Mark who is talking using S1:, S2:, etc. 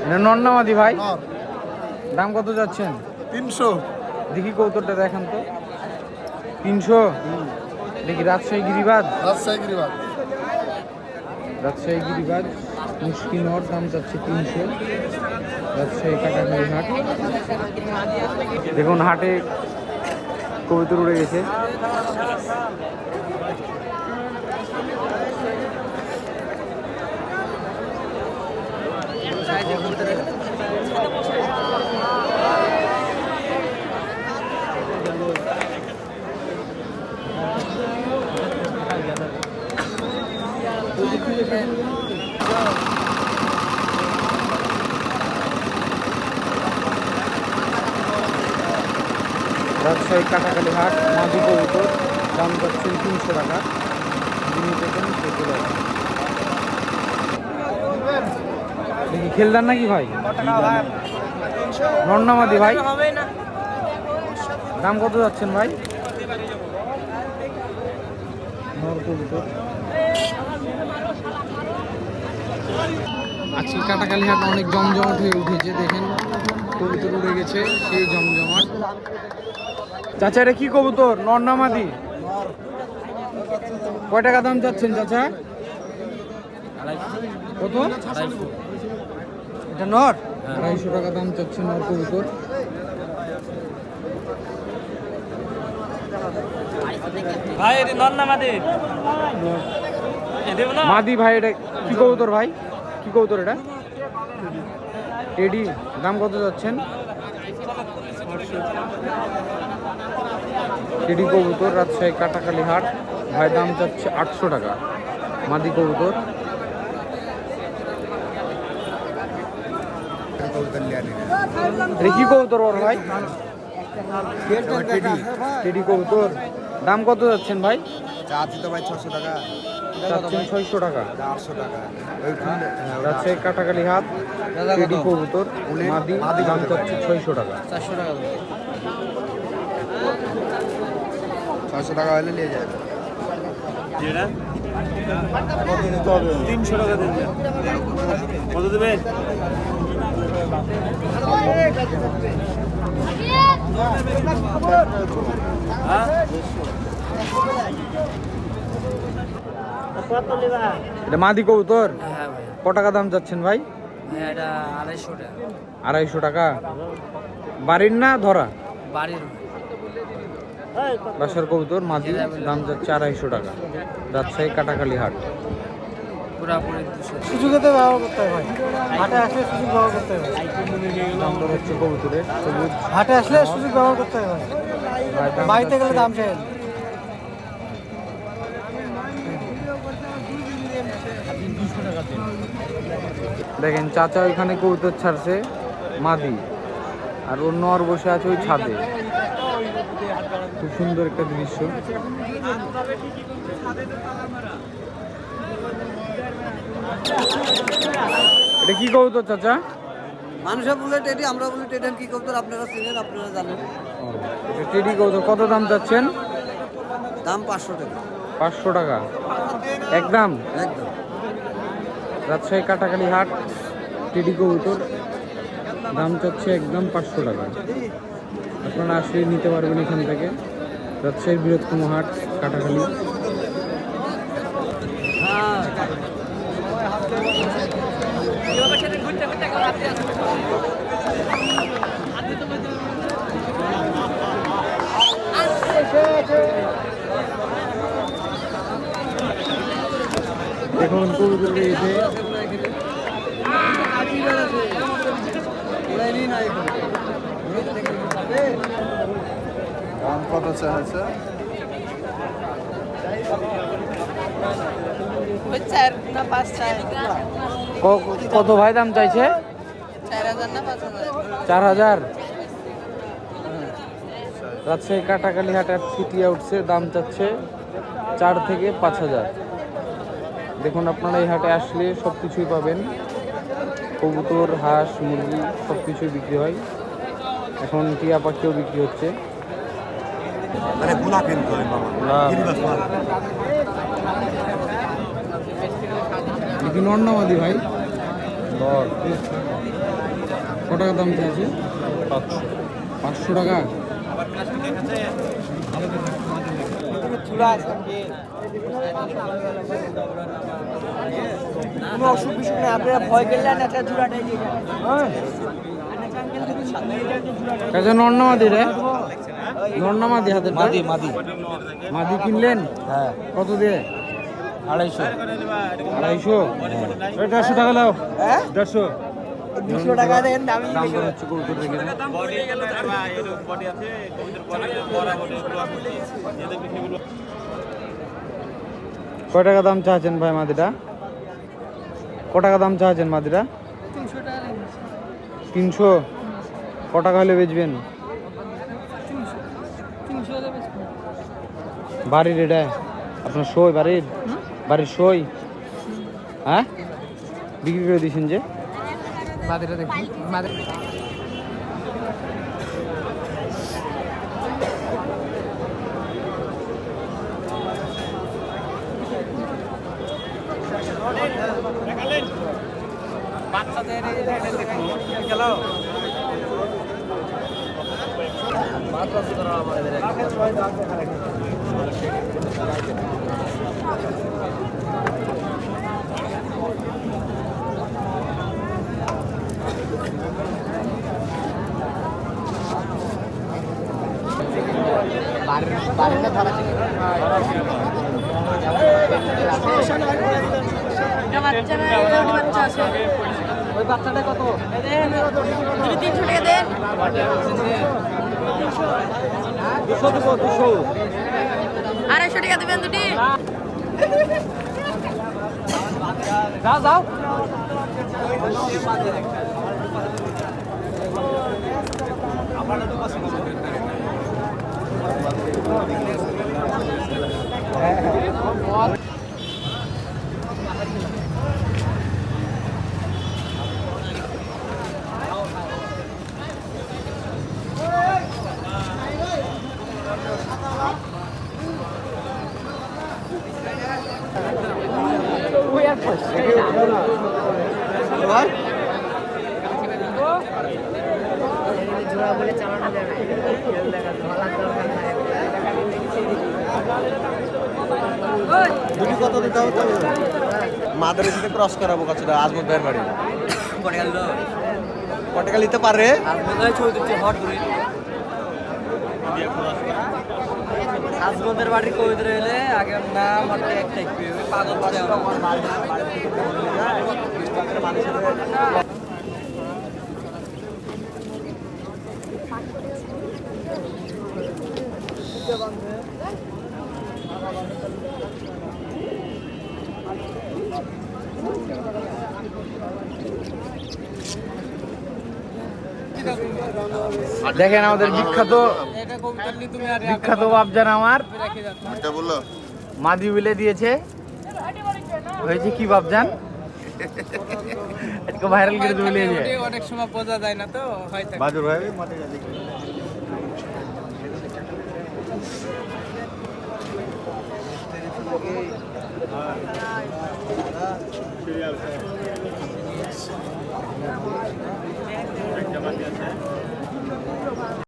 S1: এটা নর না মাদি ভাই? দাম কত যাচ্ছেন?
S2: 300।
S1: দেখি কৌতরটা দেখান তো। 300। দেখি রাজশাহী গিরিবাজ। রাজশাহী গিরিবাজ মুশকি নর, দাম যাচ্ছে 300। রাজশাহী কাটাখালী হাট। দেখুন হাটে কবুতর উড়ে গেছে। রাজশাহী কাটাখালী হাট, মাদি কবুতর, দাম যাচ্ছেন 300 টাকা। যিনি পেতেন সে চলে আসেন। দেখি খেলদার নাকি ভাই? নর না মাদি ভাই? দাম কত যাচ্ছেন ভাই? নর কবুতর। আজকে কাটাখালী হাট অনেক জমজমাট হয়ে উঠেছে। দেখেন কবুতর উড়ে গেছে, সেই জমজমাট। চাচা এটা কি কবুতর, নর না মাদি? কয় টাকা দাম চাচ্ছেন চাচা? কত? এটা নর? 250 টাকা দাম চাচ্ছে নর কবুতর।
S3: ভাই এটা নর না মাদি?
S1: মাদি ভাই। এটা কি কবুতর ভাই? কি কবুতর এটা? টেডি। দাম কত যাচ্ছেন? টেডি কবুতর, রাজশাহী কাটাখালী হাট। ভাই দাম চাচ্ছে 800 টাকা মাদি কবুতর। এটা কি কবুতর ওর ভাই? টেডি কবুতর। দাম কত যাচ্ছেন ভাই?
S2: চাচ্ছি তো ভাই 600 টাকা।
S1: চাচ্ছেন 600 টাকা।
S2: 800 টাকা।
S1: রাজশাহী কাটাখালী হাট, টেডি কবুতর মাদি, দাম চাচ্ছে 600 টাকা।
S3: 400 টাকা।
S2: 600 টাকা হলে নিয়ে যাবে।
S3: যেটা 300 টাকা দেবেন। কত দেবেন?
S1: এটা মাদি কবুতর।
S3: হ্যাঁ ভাই।
S1: ক টাকা দাম যাচ্ছেন ভাই?
S3: হ্যাঁ এটা 250 টাকা।
S1: 250 টাকা। বাড়ির না ধরা?
S3: বাড়ির।
S1: বাসার কবুতর মাদি, দাম যাচ্ছে 250 টাকা। রাজশাহী কাটাখালী হাট।
S3: পুরাপুরি
S4: সুযোগেতে ব্যবহার করতে হবে ভাই। হাটে আসলে সুযোগ ব্যবহার করতে হবে।
S1: দাম দর হচ্ছে কবুতরের সবুজ।
S4: হাটে আসলে সুযোগ ব্যবহার করতে হবে ভাই।
S1: ভাই দাম
S4: বাড়িতে গেলে দাম চাই।
S1: দেখেন চাচা ওইখানে কবুতর ছাড়ছে মাদি, আর অন্য আর বসে আছে ওই ছাদে। খুব সুন্দর একটা দৃশ্য। এটা কি কবুতর চাচা?
S4: মানুষে বলে টেডি, আমরা বলি টেডি। কি কবুতর আপনারা চিনেন, আপনারা জানেন।
S1: এটা টেডি কবুতর। কত দাম চাচ্ছেন?
S4: দাম 500 টাকা।
S1: 500 টাকা একদম।
S4: একদম।
S1: রাজশাহী কাটাখালী হাট, টেডি কবুতর, দাম চাচ্ছে একদম 500 টাকা। আপনারা আসলে নিতে পারবেন এখান থেকে। রাজশাহীর বৃহত্তম হাট কাটাখালী। দেখুন কবুতর এসে
S2: দাম কত চাইছে?
S1: কত ভাই দাম চাইছে?
S5: 4000 না 5000?
S1: 4000। রাজশাহী কাটাখালী হাটের ছিটিয়া উঠছে, দাম চাচ্ছে 4 থেকে 5000। দেখুন আপনারা এই হাটে আসলে সব কিছুই পাবেন। কবুতর, হাঁস, মুরগি সব কিছুই বিক্রি হয়। এখন টিয়া পাখিও বিক্রি হচ্ছে।
S2: মানে গুলা কিনতে হয় বাবা।
S1: এটি নর না মাদি ভাই? দর কত টাকা দাম চাইছে? 500 টাকা।
S4: কোনো অসুখ বিসুখ নেই, আপনারা ভয় করলেন একটা জোড়াটাই দিয়ে যান।
S1: কাজে নন্নামাদি রে, নন্নামাদি হাতে মাদি মাদি কিনলেন?
S4: হ্যাঁ
S1: কত দিয়ে?
S4: 250।
S1: 250? 150 টাকা লাও।
S4: হ্যাঁ
S1: 150
S4: 200 টাকা দেন, আমি
S1: দাম দর হচ্ছে কবুতর দেখে না। কয় টাকা দাম চাচ্ছেন ভাই মাদিটা? কত টাকা দাম চাচ্ছেন মাদিটা? 300। কত টাকা হলে বেচবেন? বাড়ির এটা আপনার সই বাড়ির সই? হ্যাঁ বিক্রি করে দিয়েছেন যে? মাদিটা দেখুন। ওই বাচ্চাটা কত?
S5: 300 টাকা দেন।
S1: 200 দেবো 200।
S5: 250 টাকা দিবেন দুটি।
S1: যাও
S2: দুটি কত দিতে হবে? মাদারের সাথে ক্রস করাবো কাছে আজমত ভাইয়ের বাড়ি। কত টাকা নিতে পারে?
S4: আজমদের বাড়ির কবিতা এলে আগে নাম হাতে একটা পাগল পড়ে
S1: দেখেন আমাদের বিখ্যাত বাবজান আমার মাদি বিলে দিয়েছে। হয়েছে কি বাবজান? একটু ভাইরাল করে দিলে
S3: অনেক সময় বোঝা যায় না তো হয়তো।
S2: বাদুর ভাই